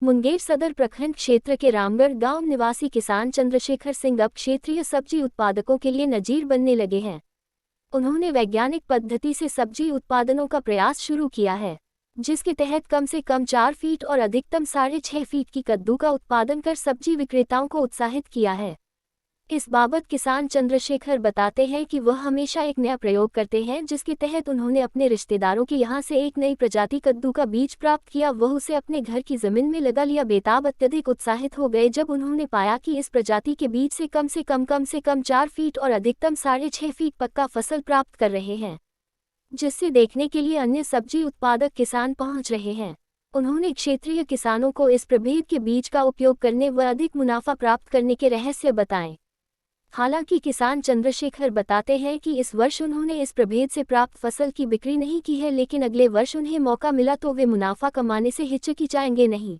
मुंगेर सदर प्रखंड क्षेत्र के रामगढ़ गांव निवासी किसान चंद्रशेखर सिंह अब क्षेत्रीय सब्जी उत्पादकों के लिए नजीर बनने लगे हैं। उन्होंने वैज्ञानिक पद्धति से सब्जी उत्पादनों का प्रयास शुरू किया है, जिसके तहत कम से कम 4 फीट और अधिकतम 6.5 फीट की कद्दू का उत्पादन कर सब्जी विक्रेताओं को उत्साहित किया है। इस बाबत किसान चंद्रशेखर बताते हैं कि वह हमेशा एक नया प्रयोग करते हैं, जिसके तहत उन्होंने अपने रिश्तेदारों के यहाँ से एक नई प्रजाति कद्दू का बीज प्राप्त किया। वह उसे अपने घर की जमीन में लगा लिया। बेताब अत्यधिक उत्साहित हो गए जब उन्होंने पाया कि इस प्रजाति के बीज से कम से कम 4 फीट और अधिकतम 6.5 फीट पक्का फसल प्राप्त कर रहे हैं, जिससे देखने के लिए अन्य सब्जी उत्पादक किसान पहुँच रहे हैं। उन्होंने क्षेत्रीय किसानों को इस प्रभेद के बीज का उपयोग करने व अधिक मुनाफा प्राप्त करने के रहस्य बताएं। हालांकि किसान चंद्रशेखर बताते हैं कि इस वर्ष उन्होंने इस प्रभेद से प्राप्त फसल की बिक्री नहीं की है, लेकिन अगले वर्ष उन्हें मौका मिला तो वे मुनाफा कमाने से हिचकिचाएंगे नहीं।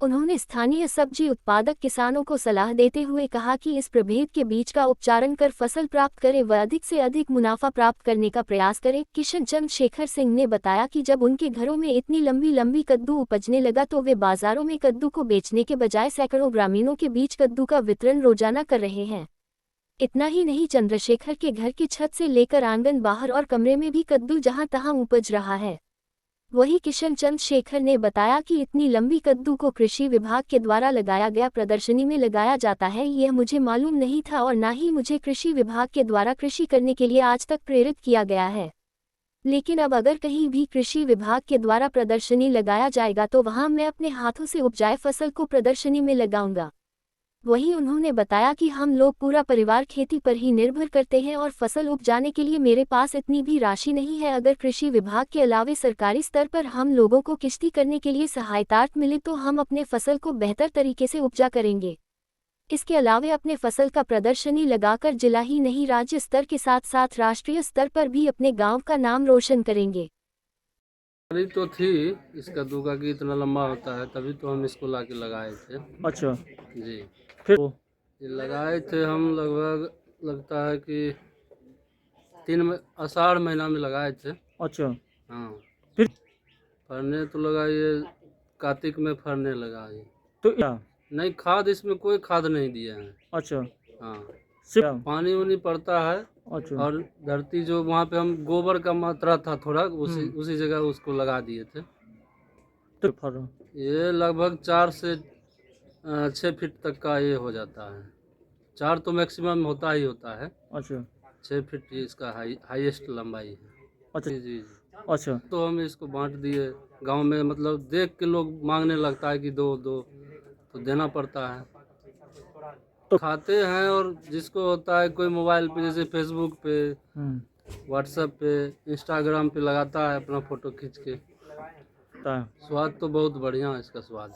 उन्होंने स्थानीय सब्जी उत्पादक किसानों को सलाह देते हुए कहा कि इस प्रभेद के बीज का उपचारण कर फसल प्राप्त करें व अधिक से अधिक मुनाफा प्राप्त करने का प्रयास करें। किशन चंद्रशेखर सिंह ने बताया कि जब उनके घरों में इतनी लंबी लंबी कद्दू उपजने लगा तो वे बाजारों में कद्दू को बेचने के बजाय सैकड़ों ग्रामीणों के बीच कद्दू का वितरण रोजाना कर रहे हैं। इतना ही नहीं, चंद्रशेखर के घर की छत से लेकर आंगन, बाहर और कमरे में भी कद्दू जहां तहां उपज रहा है। वहीं किशन चंद्रशेखर ने बताया कि इतनी लंबी कद्दू को कृषि विभाग के द्वारा लगाया गया प्रदर्शनी में लगाया जाता है, यह मुझे मालूम नहीं था और ना ही मुझे कृषि विभाग के द्वारा कृषि करने के लिए आज तक प्रेरित किया गया है। लेकिन अब अगर कहीं भी कृषि विभाग के द्वारा प्रदर्शनी लगाया जाएगा तो वहां मैं अपने हाथों से उपजाए फसल को प्रदर्शनी में लगाऊंगा। वहीं उन्होंने बताया कि हम लोग पूरा परिवार खेती पर ही निर्भर करते हैं और फसल उपजाने के लिए मेरे पास इतनी भी राशि नहीं है। अगर कृषि विभाग के अलावे सरकारी स्तर पर हम लोगों को किश्ती करने के लिए सहायता मिले तो हम अपने फसल को बेहतर तरीके से उपजा करेंगे। इसके अलावे अपने फसल का प्रदर्शनी लगाकर जिला ही नहीं राज्य स्तर के साथ साथ राष्ट्रीय स्तर पर भी अपने गाँव का नाम रोशन करेंगे। तो थी इस कद्दू का कि इतना लंबा होता है, तभी तो हम इसको लाके लगाए थे। अच्छा, जी, फिर ये लगाए थे हम लगभग, लगता है कि आषाढ़ महीना में लगाए थे। अच्छा, हाँ, फिर फरने तो लगा ये कार्तिक में फरने लगा ये। तो क्या? नहीं, खाद इसमें कोई खाद नहीं दिया है। अच्छा, हाँ, सिर्फ पानी वानी पड़ता है अच्छा, और धरती जो वहाँ पे हम गोबर का मात्रा था थोड़ा, उसी जगह उसको लगा दिए थे। तो फर ये लगभग 4 से 6 फीट तक का ये हो जाता है। 4 तो मैक्सिमम होता ही होता है। अच्छा, 6 फीट इसका हाईएस्ट लंबाई है। अच्छा, जी जी। अच्छा, तो हम इसको बांट दिए गांव में, मतलब देख के लोग मांगने लगता है कि दो दो, तो देना पड़ता है। तो खाते हैं और जिसको होता है कोई मोबाइल पे, जैसे फेसबुक पे, व्हाट्सएप पे, इंस्टाग्राम पे लगाता है अपना फोटो खींच के। स्वाद तो बहुत बढ़िया है इसका स्वाद।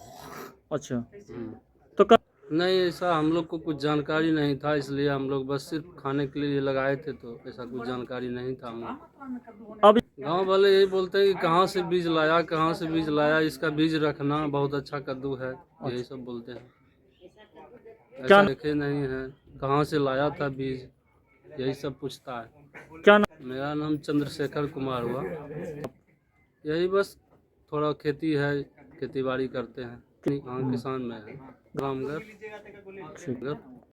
अच्छा, हम्म। तो कब नहीं, ऐसा हम लोग को कुछ जानकारी नहीं था, इसलिए हम लोग बस सिर्फ खाने के लिए लगाए थे, तो ऐसा कुछ जानकारी नहीं था हम लोग। अब गाँव वाले यही बोलते हैं कि कहाँ से बीज लाया, कहाँ से बीज लाया, इसका बीज रखना, बहुत अच्छा कद्दू है, यही सब बोलते हैं। क्या ऐसा देखे नहीं है कहाँ से लाया था बीज, यही सब पूछता है। क्या नाम? मेरा नाम चंद्रशेखर कुमार हुआ। यही बस थोड़ा खेती है, खेती बाड़ी करते हैं। हाँ, किसान में है, रामगढ़। ठीक।